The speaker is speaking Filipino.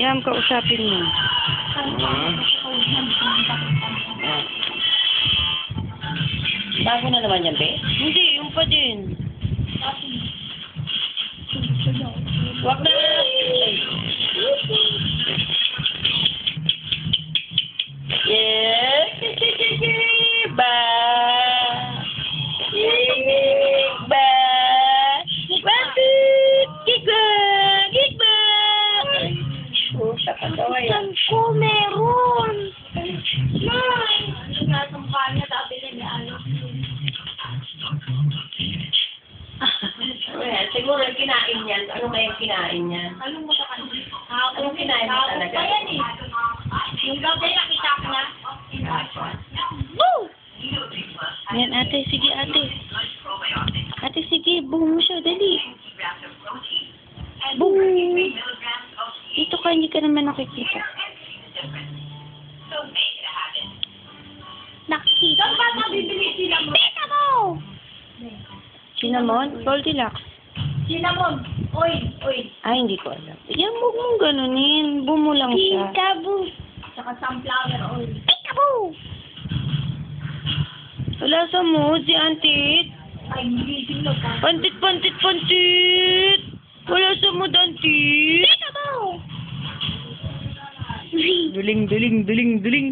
Yan, kausapin mo. Bago na naman yan, be? Hindi, yung pa din. Wag na! Yes! Ba! Ba! Bakit? Gigba! Gigba! Oh, sa kagaway. Saan ko meron? Nay! Nasa mukha niya, sabi niya, ano? Siguro yung kinain niyan. Ano kaya yung kinain niyan? Anong mo sa kanila? Anong kinain mo talaga? Pa yan eh. Yung gabi nakita ko na. Yan, ate. Sige, ate. Ate, sige. Boom mo siya. Dali. Boom. Dito ka, hindi ka naman nakikita. Nakikita. Saan ba nabibili sila mo? Pita mo! Cinnamon? Goldilocks. Cinnamon. Oil. Oil. Ay, hindi ko alam. Yan, huwag mong ganunin. Boom mo lang siya. Peekaboo. Saka sunflower oil. Peekaboo! Wala sa mood, si auntie. Ay, hindi mo ka. Pantit, pantit, pantit. Wala sa mood, auntie. Peekaboo! Duling, duling, duling, duling.